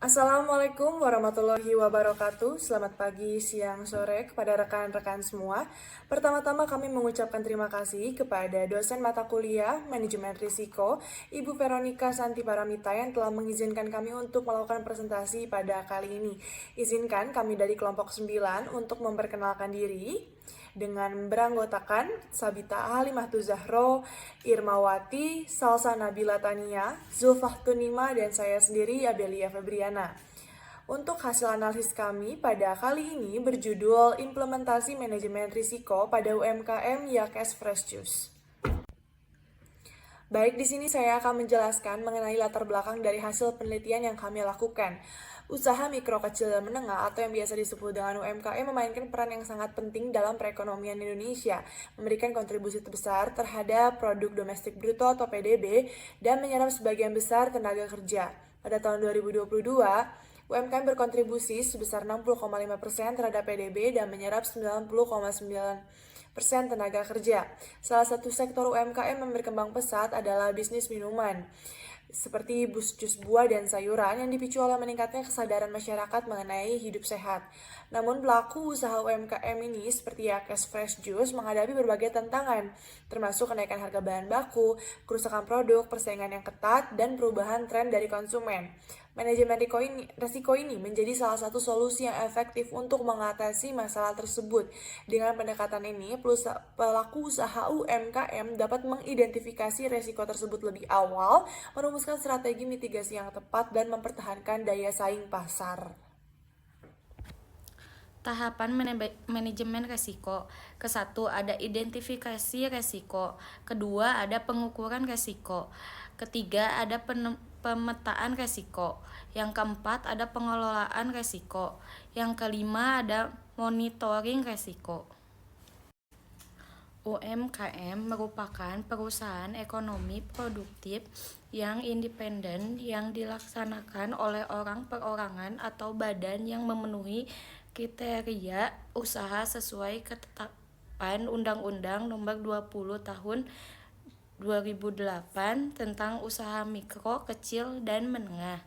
Assalamualaikum warahmatullahi wabarakatuh. Selamat pagi, siang, sore kepada rekan-rekan semua. Pertama-tama kami mengucapkan terima kasih kepada dosen mata kuliah Manajemen Risiko, Ibu Veronica Santi Paramita yang telah mengizinkan kami untuk melakukan presentasi pada kali ini. Izinkan kami dari kelompok 9 untuk memperkenalkan diri dengan beranggotakan Sabita Halimahtu Zahro, Irmawati, Salsa Nabila Tania, Zulfah Tunima, dan saya sendiri Abelia Febriana. Untuk hasil analisis kami pada kali ini berjudul Implementasi Manajemen Risiko pada UMKM Yakes Fresh Juice. Baik, di sini saya akan menjelaskan mengenai latar belakang dari hasil penelitian yang kami lakukan. Usaha mikro kecil dan menengah atau yang biasa disebut dengan UMKM memainkan peran yang sangat penting dalam perekonomian Indonesia, memberikan kontribusi terbesar terhadap produk domestik bruto atau PDB dan menyerap sebagian besar tenaga kerja. Pada tahun 2022, UMKM berkontribusi sebesar 60,5% terhadap PDB dan menyerap 90,9% tenaga kerja. Salah satu sektor UMKM yang berkembang pesat adalah bisnis minuman, seperti jus buah dan sayuran yang dipicu oleh meningkatnya kesadaran masyarakat mengenai hidup sehat. Namun pelaku usaha UMKM ini seperti Yakes Fresh Juice menghadapi berbagai tantangan, termasuk kenaikan harga bahan baku, kerusakan produk, persaingan yang ketat, dan perubahan tren dari konsumen. Manajemen risiko ini menjadi salah satu solusi yang efektif untuk mengatasi masalah tersebut. Dengan pendekatan ini, pelaku usaha UMKM dapat mengidentifikasi risiko tersebut lebih awal, merumuskan strategi mitigasi yang tepat, dan mempertahankan daya saing pasar. Tahapan manajemen resiko. Kesatu ada identifikasi resiko. Kedua ada pengukuran resiko. Ketiga ada pemetaan resiko. Yang keempat ada pengelolaan resiko. Yang kelima ada monitoring resiko. UMKM merupakan perusahaan ekonomi produktif yang independen yang dilaksanakan oleh orang perorangan atau badan yang memenuhi kriteria usaha sesuai ketetapan Undang-Undang Nomor 20 Tahun 2008 tentang usaha mikro, kecil, dan menengah.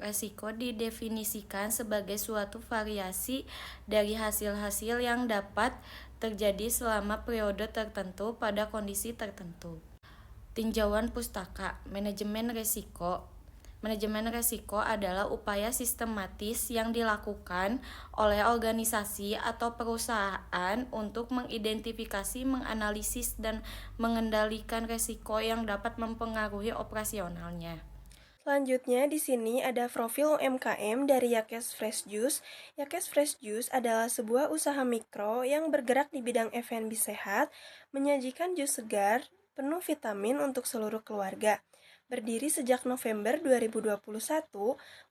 Resiko didefinisikan sebagai suatu variasi dari hasil-hasil yang dapat terjadi selama periode tertentu pada kondisi tertentu. Tinjauan pustaka. Manajemen risiko adalah upaya sistematis yang dilakukan oleh organisasi atau perusahaan untuk mengidentifikasi, menganalisis, dan mengendalikan risiko yang dapat mempengaruhi operasionalnya. Selanjutnya di sini ada profil UMKM dari Yakes Fresh Juice. Yakes Fresh Juice adalah sebuah usaha mikro yang bergerak di bidang F&B sehat, menyajikan jus segar penuh vitamin untuk seluruh keluarga. Berdiri sejak November 2021,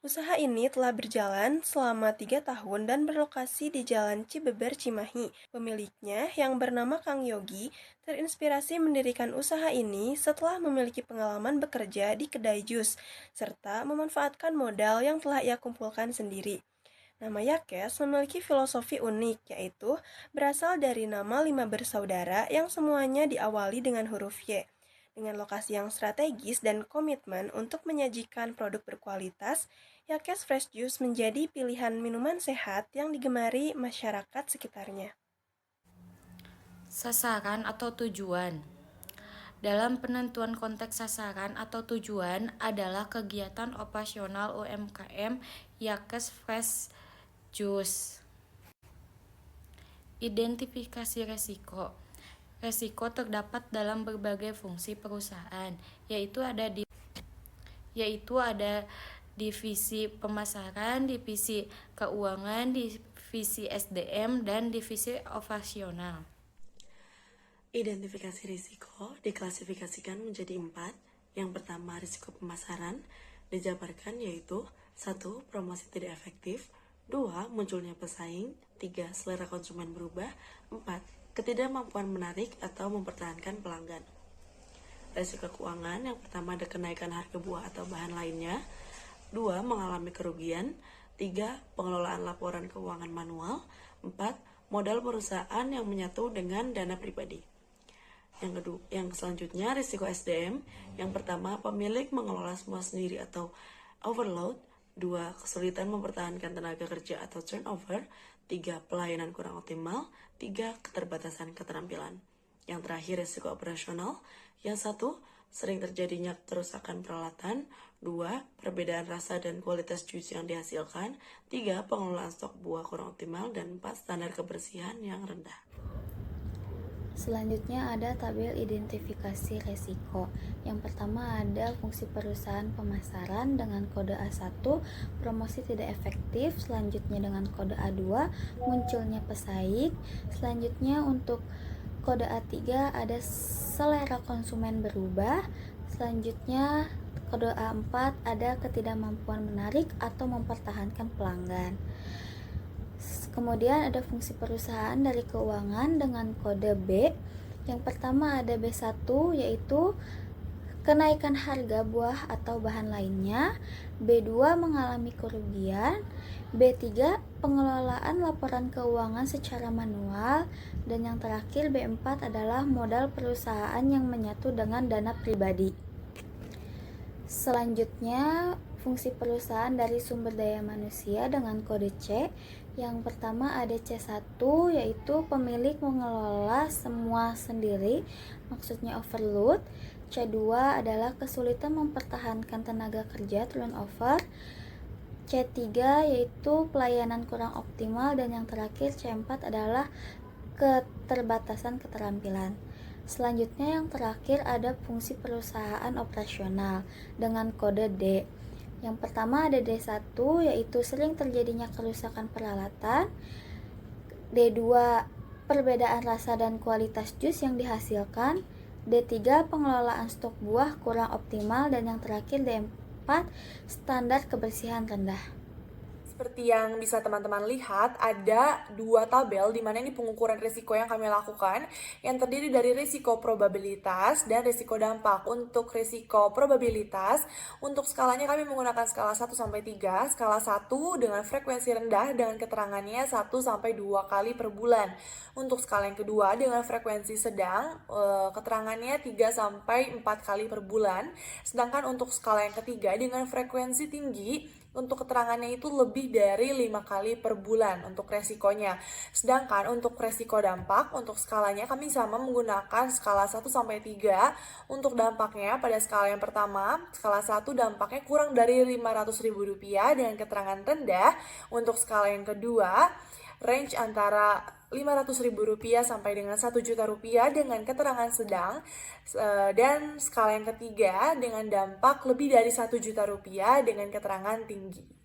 usaha ini telah berjalan selama 3 tahun dan berlokasi di Jalan Cibeber, Cimahi. Pemiliknya yang bernama Kang Yogi terinspirasi mendirikan usaha ini setelah memiliki pengalaman bekerja di kedai jus, serta memanfaatkan modal yang telah ia kumpulkan sendiri. Nama Yakes memiliki filosofi unik, yaitu berasal dari nama 5 bersaudara yang semuanya diawali dengan huruf Y. Dengan lokasi yang strategis dan komitmen untuk menyajikan produk berkualitas, Yakes Fresh Juice menjadi pilihan minuman sehat yang digemari masyarakat sekitarnya. Sasaran atau tujuan. Dalam penentuan konteks sasaran atau tujuan adalah kegiatan operasional UMKM Yakes Fresh Juice. Identifikasi resiko. Resiko terdapat dalam berbagai fungsi perusahaan, yaitu ada divisi pemasaran, divisi keuangan, divisi SDM, dan divisi operasional. Identifikasi risiko diklasifikasikan menjadi 4. Yang pertama, risiko pemasaran dijabarkan yaitu 1. Promosi tidak efektif, 2. Munculnya pesaing, 3. Selera konsumen berubah, 4. Ketidakmampuan menarik atau mempertahankan pelanggan. Risiko keuangan, yang pertama ada kenaikan harga buah atau bahan lainnya, 2. Mengalami kerugian, 3. Pengelolaan laporan keuangan manual, 4. Modal perusahaan yang menyatu dengan dana pribadi. Yang selanjutnya risiko SDM. Yang pertama, pemilik mengelola semua sendiri atau overload. 2. Kesulitan mempertahankan tenaga kerja atau turnover. 3. Pelayanan kurang optimal. 3. Keterbatasan keterampilan. Yang terakhir, risiko operasional. Yang 1. Sering terjadinya kerusakan peralatan. 2. Perbedaan rasa dan kualitas jus yang dihasilkan. 3. Pengelolaan stok buah kurang optimal. Dan 4. Standar kebersihan yang rendah. Selanjutnya ada tabel identifikasi resiko. Yang pertama ada fungsi perusahaan pemasaran dengan kode A1, promosi tidak efektif. Selanjutnya dengan kode A2, munculnya pesaing. Selanjutnya untuk kode A3 ada selera konsumen berubah. Selanjutnya kode A4 ada ketidakmampuan menarik atau mempertahankan pelanggan. Kemudian ada fungsi perusahaan dari keuangan dengan kode B. Yang pertama ada B1 yaitu kenaikan harga buah atau bahan lainnya. B2 mengalami kerugian. B3 pengelolaan laporan keuangan secara manual. Dan yang terakhir B4 adalah modal perusahaan yang menyatu dengan dana pribadi. Selanjutnya fungsi perusahaan dari sumber daya manusia dengan kode C. Yang pertama ada C1 yaitu pemilik mengelola semua sendiri, maksudnya overload. C2 adalah kesulitan mempertahankan tenaga kerja, turnover. C3 yaitu pelayanan kurang optimal. Dan yang terakhir C4 adalah keterbatasan keterampilan. Selanjutnya yang terakhir ada fungsi perusahaan operasional dengan kode D. Yang pertama ada D1 yaitu sering terjadinya kerusakan peralatan. D2 perbedaan rasa dan kualitas jus yang dihasilkan. D3 pengelolaan stok buah kurang optimal. Dan yang terakhir D4 standar kebersihan rendah. Seperti yang bisa teman-teman lihat, ada dua tabel di mana ini pengukuran risiko yang kami lakukan yang terdiri dari risiko probabilitas dan risiko dampak. Untuk risiko probabilitas, untuk skalanya kami menggunakan skala 1 sampai 3. Skala 1 dengan frekuensi rendah dengan keterangannya 1 sampai 2 kali per bulan. Untuk skala yang kedua dengan frekuensi sedang, keterangannya 3 sampai 4 kali per bulan. Sedangkan untuk skala yang ketiga dengan frekuensi tinggi, untuk keterangannya itu lebih dari 5 kali per bulan untuk resikonya. Sedangkan untuk resiko dampak, untuk skalanya kami sama menggunakan skala 1 sampai 3. Untuk dampaknya pada skala yang pertama, skala 1 dampaknya kurang dari Rp500.000 dengan keterangan rendah. Untuk skala yang kedua, range antara Rp500.000 sampai dengan Rp1.000.000 dengan keterangan sedang. Dan skala yang ketiga dengan dampak lebih dari Rp1.000.000 dengan keterangan tinggi.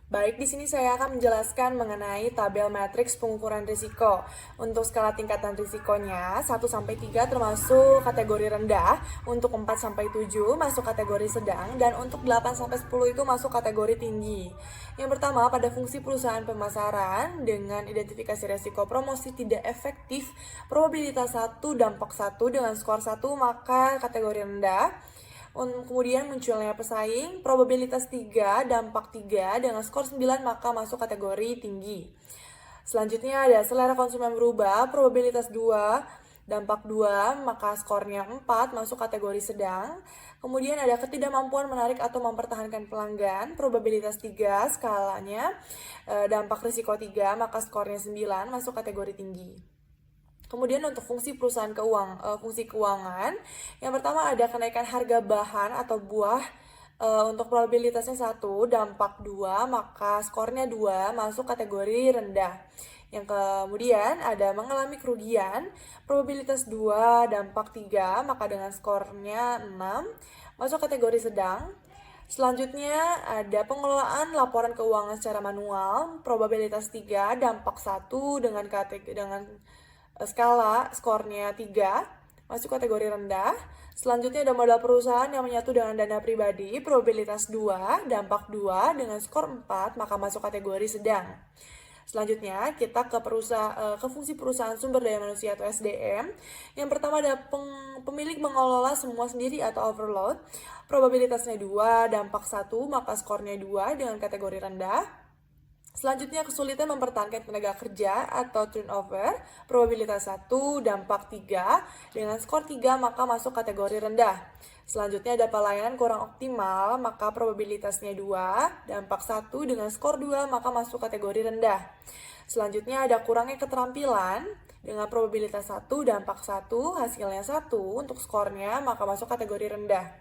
Baik, di sini saya akan menjelaskan mengenai tabel matriks pengukuran risiko. Untuk skala tingkatan risikonya 1 sampai 3 termasuk kategori rendah, untuk 4 sampai 7 masuk kategori sedang, dan untuk 8 sampai 10 itu masuk kategori tinggi. Yang pertama, pada fungsi perusahaan pemasaran dengan identifikasi risiko promosi tidak efektif, probabilitas 1, dampak 1 dengan skor 1 maka kategori rendah. Kemudian munculnya pesaing, probabilitas 3, dampak 3 dengan skor 9 maka masuk kategori tinggi. Selanjutnya ada selera konsumen berubah, probabilitas 2, dampak 2 maka skornya 4 masuk kategori sedang. Kemudian ada ketidakmampuan menarik atau mempertahankan pelanggan, probabilitas 3 skalanya, dampak risiko 3 maka skornya 9 masuk kategori tinggi. Kemudian untuk fungsi perusahaan fungsi keuangan, yang pertama ada kenaikan harga bahan atau buah, untuk probabilitasnya 1, dampak 2, maka skornya 2, masuk kategori rendah. Yang kemudian ada mengalami kerugian, probabilitas 2, dampak 3, maka dengan skornya 6, masuk kategori sedang. Selanjutnya ada pengelolaan laporan keuangan secara manual, probabilitas 3, dampak 1 dengan skala skornya 3, masuk kategori rendah. Selanjutnya ada modal perusahaan yang menyatu dengan dana pribadi, probabilitas 2, dampak 2 dengan skor 4, maka masuk kategori sedang. Selanjutnya kita ke fungsi perusahaan sumber daya manusia atau SDM. Yang pertama ada pemilik mengelola semua sendiri atau overload, probabilitasnya 2, dampak 1, maka skornya 2 dengan kategori rendah. Selanjutnya, kesulitan mempertahankan tenaga kerja atau turnover, probabilitas 1, dampak 3, dengan skor 3 maka masuk kategori rendah. Selanjutnya ada pelayanan kurang optimal, maka probabilitasnya 2, dampak 1, dengan skor 2 maka masuk kategori rendah. Selanjutnya ada kurangnya keterampilan, dengan probabilitas 1, dampak 1, hasilnya 1, untuk skornya maka masuk kategori rendah.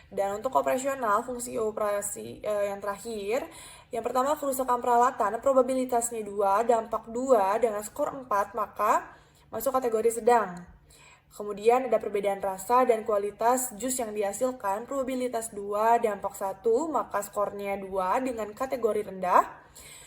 Dan untuk operasional, fungsi operasi yang terakhir, yang pertama kerusakan peralatan, probabilitasnya 2, dampak 2, dengan skor 4, maka masuk kategori sedang. Kemudian ada perbedaan rasa dan kualitas jus yang dihasilkan, probabilitas 2, dampak 1, maka skornya 2 dengan kategori rendah.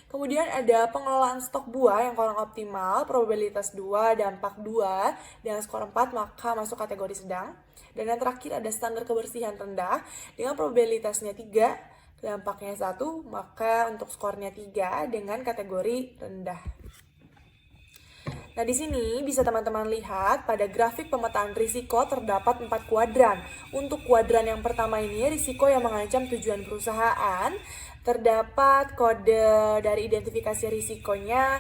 Kemudian ada pengelolaan stok buah yang kurang optimal, probabilitas 2, dampak 2, dengan skor 4 maka masuk kategori sedang. Dan yang terakhir ada standar kebersihan rendah dengan probabilitasnya 3, dampaknya 1, maka untuk skornya 3 dengan kategori rendah. Nah, di sini bisa teman-teman lihat pada grafik pemetaan risiko terdapat 4 kuadran. Untuk kuadran yang pertama ini, risiko yang mengancam tujuan perusahaan. Terdapat kode dari identifikasi risikonya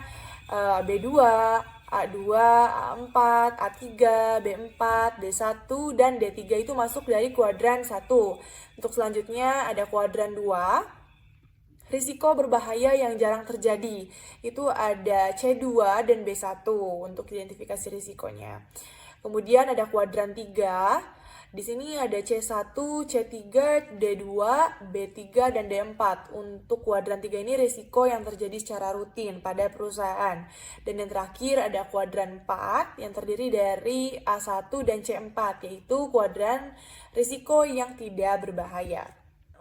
B2, A2, A4, A3, B4, D1, dan D3 itu masuk dari kuadran 1. Untuk selanjutnya ada kuadran 2. Risiko berbahaya yang jarang terjadi, itu ada C2 dan B1 untuk identifikasi risikonya. Kemudian ada kuadran 3, di sini ada C1, C3, D2, B3, dan D4. Untuk kuadran 3 ini risiko yang terjadi secara rutin pada perusahaan. Dan yang terakhir ada kuadran 4 yang terdiri dari A1 dan C4, yaitu kuadran risiko yang tidak berbahaya.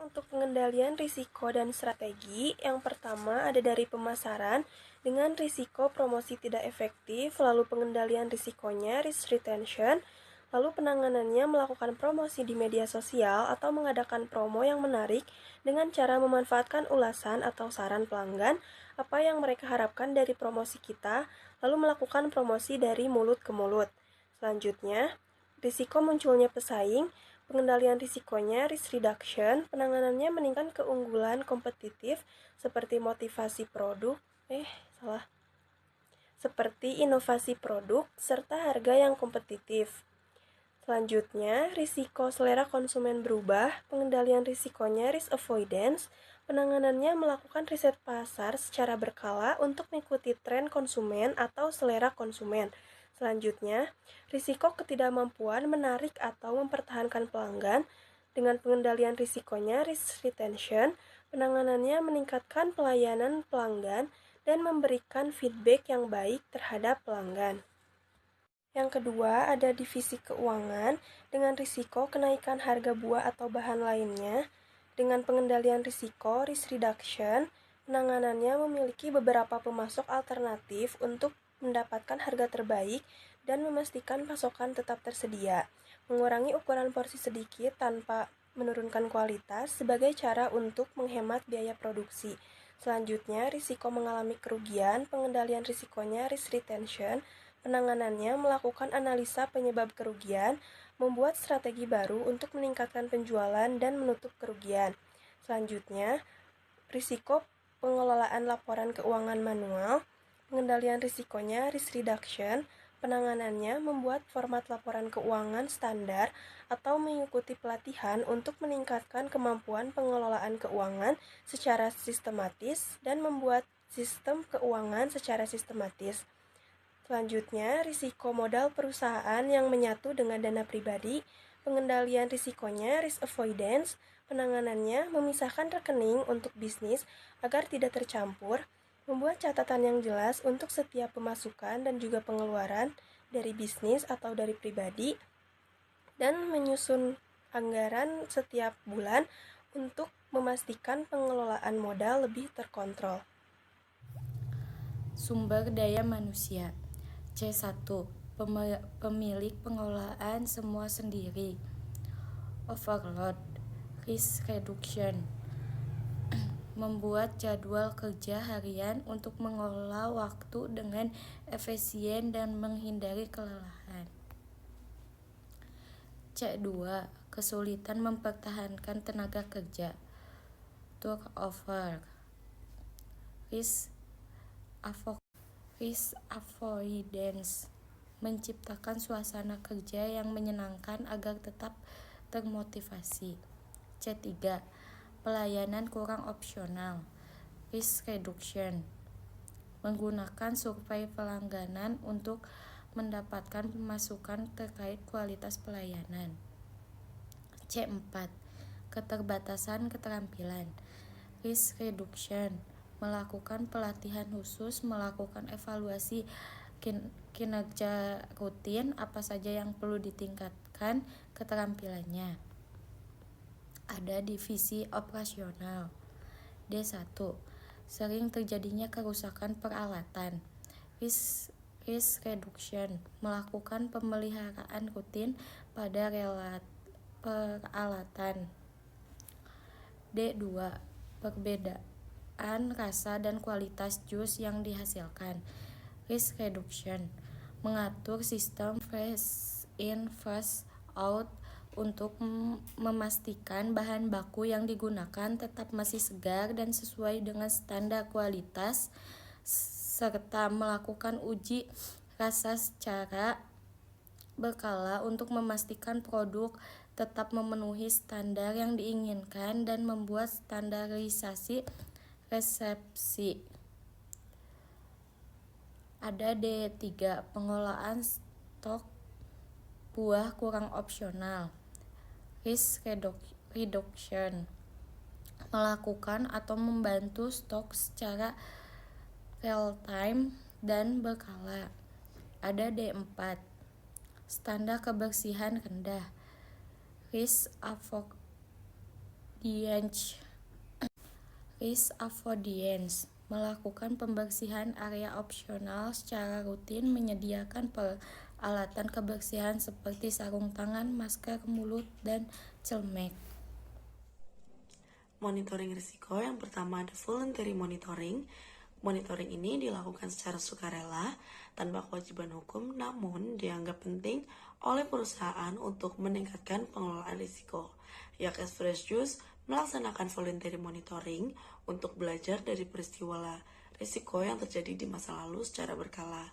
Untuk pengendalian risiko dan strategi, yang pertama ada dari pemasaran dengan risiko promosi tidak efektif, lalu pengendalian risikonya risk retention, lalu penanganannya melakukan promosi di media sosial atau mengadakan promo yang menarik dengan cara memanfaatkan ulasan atau saran pelanggan apa yang mereka harapkan dari promosi kita, lalu melakukan promosi dari mulut ke mulut. Selanjutnya, risiko munculnya pesaing. Pengendalian risikonya risk reduction, penanganannya meningkatkan keunggulan kompetitif seperti seperti inovasi produk serta harga yang kompetitif. Selanjutnya, risiko selera konsumen berubah, pengendalian risikonya risk avoidance, penanganannya melakukan riset pasar secara berkala untuk mengikuti tren konsumen atau selera konsumen. Selanjutnya, risiko ketidakmampuan menarik atau mempertahankan pelanggan. Dengan pengendalian risikonya risk retention, penanganannya meningkatkan pelayanan pelanggan dan memberikan feedback yang baik terhadap pelanggan. Yang kedua, ada divisi keuangan dengan risiko kenaikan harga buah atau bahan lainnya. Dengan pengendalian risiko risk reduction, penanganannya memiliki beberapa pemasok alternatif untuk mendapatkan harga terbaik dan memastikan pasokan tetap tersedia, mengurangi ukuran porsi sedikit tanpa menurunkan kualitas sebagai cara untuk menghemat biaya produksi. Selanjutnya, risiko mengalami kerugian, pengendalian risikonya risk retention, penanganannya melakukan analisa penyebab kerugian, membuat strategi baru untuk meningkatkan penjualan dan menutup kerugian. Selanjutnya, risiko pengelolaan laporan keuangan manual, pengendalian risikonya risk reduction, penanganannya membuat format laporan keuangan standar atau mengikuti pelatihan untuk meningkatkan kemampuan pengelolaan keuangan secara sistematis dan membuat sistem keuangan secara sistematis. Selanjutnya, risiko modal perusahaan yang menyatu dengan dana pribadi, pengendalian risikonya risk avoidance, penanganannya memisahkan rekening untuk bisnis agar tidak tercampur, membuat catatan yang jelas untuk setiap pemasukan dan juga pengeluaran dari bisnis atau dari pribadi, dan menyusun anggaran setiap bulan untuk memastikan pengelolaan modal lebih terkontrol. Sumber daya manusia. C1. Pemilik pengelolaan semua sendiri. Overload, risk reduction. Membuat jadwal kerja harian untuk mengelola waktu dengan efisien dan menghindari kelelahan. C2. Kesulitan mempertahankan tenaga kerja. Turnover, risk avoidance, menciptakan suasana kerja yang menyenangkan agar tetap termotivasi. C3. Pelayanan kurang opsional, risk reduction, menggunakan survei pelangganan untuk mendapatkan masukan terkait kualitas pelayanan. C4. Keterbatasan keterampilan, risk reduction, melakukan pelatihan khusus, melakukan evaluasi kinerja rutin, apa saja yang perlu ditingkatkan keterampilannya. Ada divisi operasional. D1. Sering terjadinya kerusakan peralatan, risk reduction, melakukan pemeliharaan rutin pada peralatan. D2. Perbedaan rasa dan kualitas jus yang dihasilkan, risk reduction, mengatur sistem fresh in fresh out untuk memastikan bahan baku yang digunakan tetap masih segar dan sesuai dengan standar kualitas, serta melakukan uji rasa secara berkala untuk memastikan produk tetap memenuhi standar yang diinginkan dan membuat standarisasi resepsi. Ada D3. Pengelolaan stok buah kurang opsional, risk reduction, melakukan atau membantu stok secara real time dan berkala. Ada D4. Standar kebersihan rendah, risk avoidance, melakukan pembersihan area opsional secara rutin, menyediakan peralatan kebersihan seperti sarung tangan, masker mulut, dan celemek. Monitoring risiko yang pertama ada voluntary monitoring. Monitoring ini dilakukan secara sukarela tanpa kewajiban hukum, namun dianggap penting oleh perusahaan untuk meningkatkan pengelolaan risiko. Yakes Fresh Juice melaksanakan voluntary monitoring untuk belajar dari peristiwa risiko yang terjadi di masa lalu secara berkala.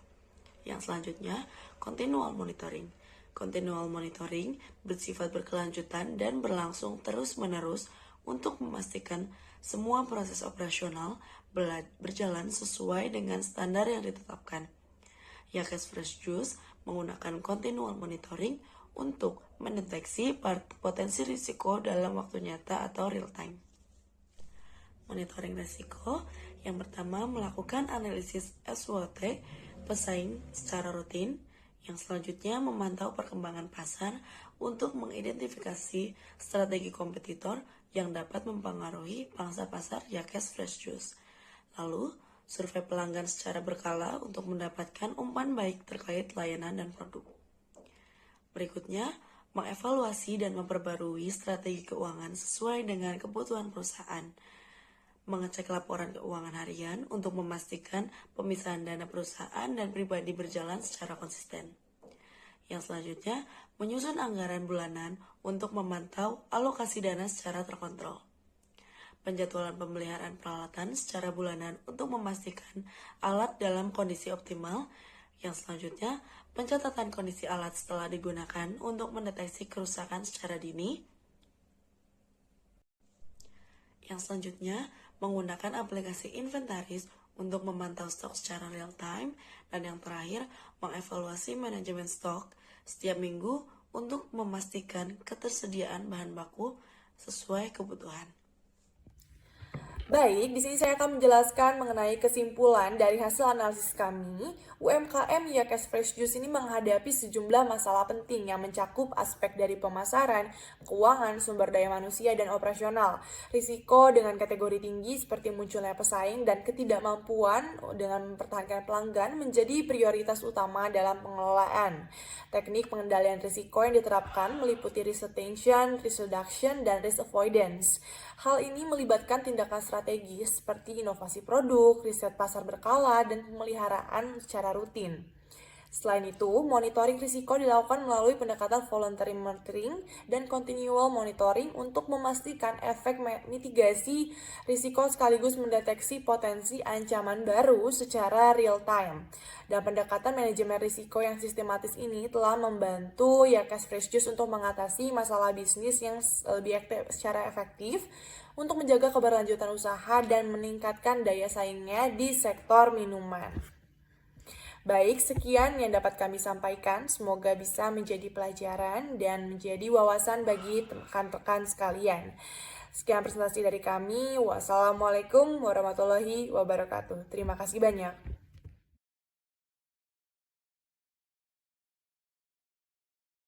Yang selanjutnya, continual monitoring. Continual monitoring bersifat berkelanjutan dan berlangsung terus-menerus untuk memastikan semua proses operasional berjalan sesuai dengan standar yang ditetapkan. Yakes Fresh Juice menggunakan continual monitoring untuk mendeteksi potensi risiko dalam waktu nyata atau real time. Monitoring risiko yang pertama melakukan analisis SWOT pesaing secara rutin. Yang selanjutnya memantau perkembangan pasar untuk mengidentifikasi strategi kompetitor yang dapat mempengaruhi pangsa pasar Yakes Fresh Juice. Lalu, survei pelanggan secara berkala untuk mendapatkan umpan baik terkait layanan dan produk. Berikutnya, mengevaluasi dan memperbarui strategi keuangan sesuai dengan kebutuhan perusahaan. Mengecek laporan keuangan harian untuk memastikan pemisahan dana perusahaan dan pribadi berjalan secara konsisten. Yang selanjutnya, menyusun anggaran bulanan untuk memantau alokasi dana secara terkontrol. Penjadwalan pemeliharaan peralatan secara bulanan untuk memastikan alat dalam kondisi optimal. Yang selanjutnya, pencatatan kondisi alat setelah digunakan untuk mendeteksi kerusakan secara dini. Yang selanjutnya, menggunakan aplikasi inventaris untuk memantau stok secara real time. Dan yang terakhir, mengevaluasi manajemen stok setiap minggu untuk memastikan ketersediaan bahan baku sesuai kebutuhan. Baik, di sini saya akan menjelaskan mengenai kesimpulan dari hasil analisis kami. UMKM Yakes Fresh Juice ini menghadapi sejumlah masalah penting yang mencakup aspek dari pemasaran, keuangan, sumber daya manusia, dan operasional. Risiko dengan kategori tinggi seperti munculnya pesaing dan ketidakmampuan dengan mempertahankan pelanggan menjadi prioritas utama dalam pengelolaan. Teknik pengendalian risiko yang diterapkan meliputi risk retention, risk reduction, dan risk avoidance. Hal ini melibatkan tindakan strategis seperti inovasi produk, riset pasar berkala, dan pemeliharaan secara rutin. Selain itu, monitoring risiko dilakukan melalui pendekatan voluntary monitoring dan continual monitoring untuk memastikan efek mitigasi risiko sekaligus mendeteksi potensi ancaman baru secara real time. Dan pendekatan manajemen risiko yang sistematis ini telah membantu Yakes Fresh Juice untuk mengatasi masalah bisnis yang secara efektif untuk menjaga keberlanjutan usaha dan meningkatkan daya saingnya di sektor minuman. Baik, sekian yang dapat kami sampaikan. Semoga bisa menjadi pelajaran dan menjadi wawasan bagi rekan-rekan sekalian. Sekian presentasi dari kami. Wassalamualaikum warahmatullahi wabarakatuh. Terima kasih banyak.